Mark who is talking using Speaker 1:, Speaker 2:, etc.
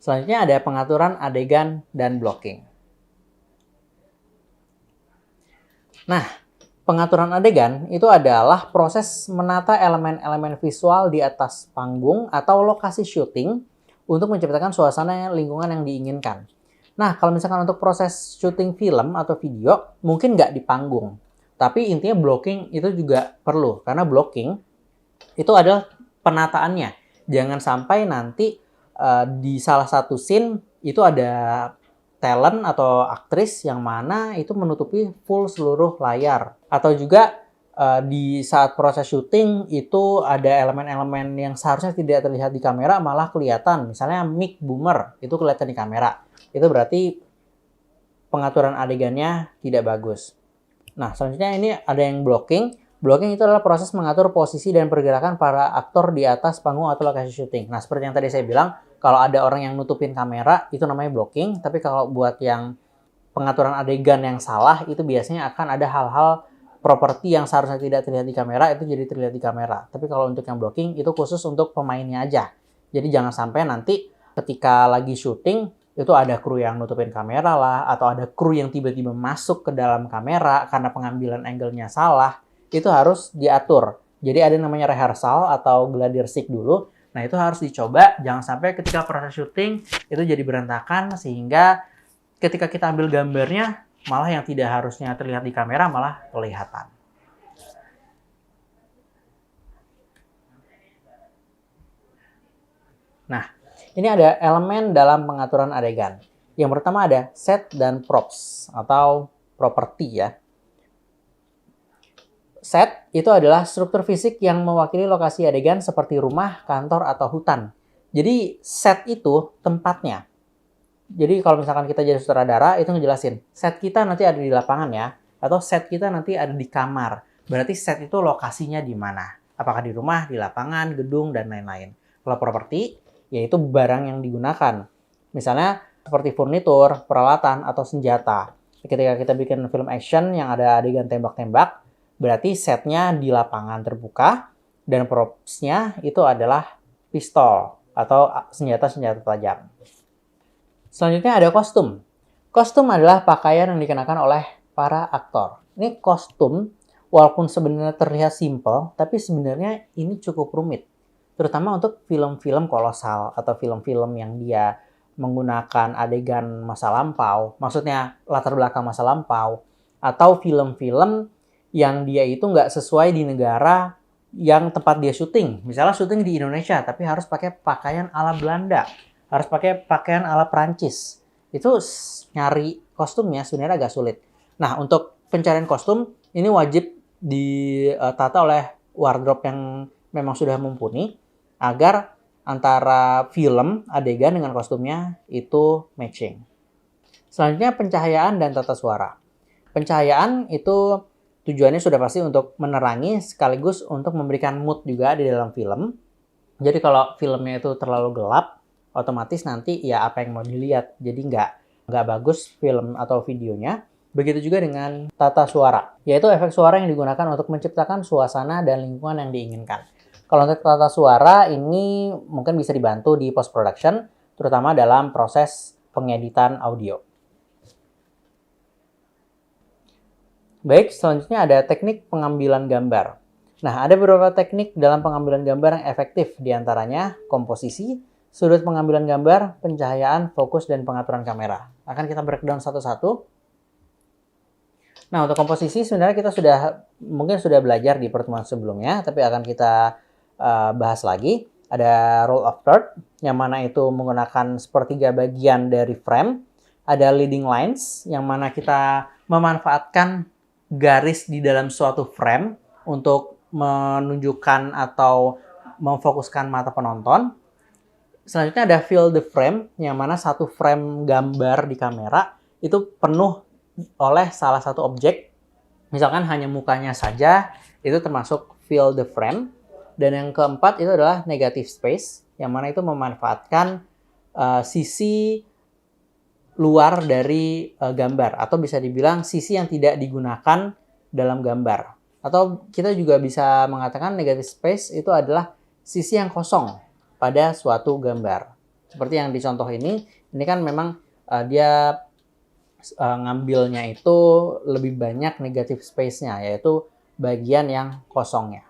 Speaker 1: Selanjutnya ada pengaturan adegan dan blocking. Nah, pengaturan adegan itu adalah proses menata elemen-elemen visual di atas panggung atau lokasi syuting untuk menciptakan suasana lingkungan yang diinginkan. Nah, kalau misalkan untuk proses syuting film atau video, mungkin nggak di panggung. Tapi intinya blocking itu juga perlu, karena blocking itu adalah penataannya. Jangan sampai nanti di salah satu scene itu ada talent atau aktris yang mana itu menutupi full seluruh layar. Atau juga di saat proses syuting itu ada elemen-elemen yang seharusnya tidak terlihat di kamera malah kelihatan. Misalnya mic boomer itu kelihatan di kamera. Itu berarti pengaturan adegannya tidak bagus. Nah, selanjutnya ini ada yang blocking. Blocking itu adalah proses mengatur posisi dan pergerakan para aktor di atas panggung atau lokasi syuting. Nah, seperti yang tadi saya bilang, kalau ada orang yang nutupin kamera, itu namanya blocking. Tapi kalau buat yang pengaturan adegan yang salah, itu biasanya akan ada hal-hal properti yang seharusnya tidak terlihat di kamera, itu jadi terlihat di kamera. Tapi kalau untuk yang blocking, itu khusus untuk pemainnya aja. Jadi jangan sampai nanti ketika lagi syuting, itu ada kru yang nutupin kamera lah, atau ada kru yang tiba-tiba masuk ke dalam kamera karena pengambilan angle-nya salah, itu harus diatur. Jadi ada namanya rehearsal atau gladiresik dulu. Nah, itu harus dicoba, jangan sampai ketika proses syuting itu jadi berantakan, sehingga ketika kita ambil gambarnya, malah yang tidak harusnya terlihat di kamera malah kelihatan. Nah, ini ada elemen dalam pengaturan adegan. Yang pertama ada set dan props atau properti ya. Set itu adalah struktur fisik yang mewakili lokasi adegan seperti rumah, kantor, atau hutan. Jadi set itu tempatnya. Jadi kalau misalkan kita jadi sutradara, itu ngejelasin, set kita nanti ada di lapangan ya, atau set kita nanti ada di kamar. Berarti set itu lokasinya di mana? Apakah di rumah, di lapangan, gedung, dan lain-lain. Kalau properti, yaitu barang yang digunakan. Misalnya seperti furnitur, peralatan, atau senjata. Ketika kita bikin film action yang ada adegan tembak-tembak, berarti setnya di lapangan terbuka, dan propsnya itu adalah pistol atau senjata-senjata tajam. Selanjutnya ada kostum. Kostum adalah pakaian yang dikenakan oleh para aktor. Ini kostum, walaupun sebenarnya terlihat simpel, tapi sebenarnya ini cukup rumit. Terutama untuk film-film kolosal atau film-film yang dia menggunakan adegan masa lampau, maksudnya latar belakang masa lampau, atau film-film yang dia itu nggak sesuai di negara yang tempat dia syuting. Misalnya syuting di Indonesia, tapi harus pakai pakaian ala Belanda, harus pakai pakaian ala Prancis. Itu nyari kostumnya sebenarnya agak sulit. Nah, untuk pencarian kostum, ini wajib ditata oleh wardrobe yang memang sudah mumpuni, agar antara film, adegan dengan kostumnya itu matching. Selanjutnya pencahayaan dan tata suara. Pencahayaan itu tujuannya sudah pasti untuk menerangi sekaligus untuk memberikan mood juga di dalam film. Jadi kalau filmnya itu terlalu gelap, otomatis nanti ya apa yang mau dilihat. Jadi nggak bagus film atau videonya. Begitu juga dengan tata suara, yaitu efek suara yang digunakan untuk menciptakan suasana dan lingkungan yang diinginkan. Kalau untuk tata suara ini mungkin bisa dibantu di post production, terutama dalam proses pengeditan audio. Baik, selanjutnya ada teknik pengambilan gambar. Nah, ada beberapa teknik dalam pengambilan gambar yang efektif, diantaranya komposisi, sudut pengambilan gambar, pencahayaan, fokus, dan pengaturan kamera. Akan kita breakdown satu-satu. Nah, untuk komposisi sebenarnya kita mungkin sudah belajar di pertemuan sebelumnya, tapi akan kita bahas lagi. Ada rule of third, yang mana itu menggunakan sepertiga bagian dari frame. Ada leading lines, yang mana kita memanfaatkan garis di dalam suatu frame untuk menunjukkan atau memfokuskan mata penonton. Selanjutnya ada fill the frame, yang mana satu frame gambar di kamera itu penuh oleh salah satu objek. Misalkan hanya mukanya saja, itu termasuk fill the frame. Dan yang keempat itu adalah negative space, yang mana itu memanfaatkan sisi luar dari gambar, atau bisa dibilang sisi yang tidak digunakan dalam gambar. Atau kita juga bisa mengatakan negative space itu adalah sisi yang kosong pada suatu gambar. Seperti yang di contoh ini kan memang dia ngambilnya itu lebih banyak negative space-nya, yaitu bagian yang kosongnya.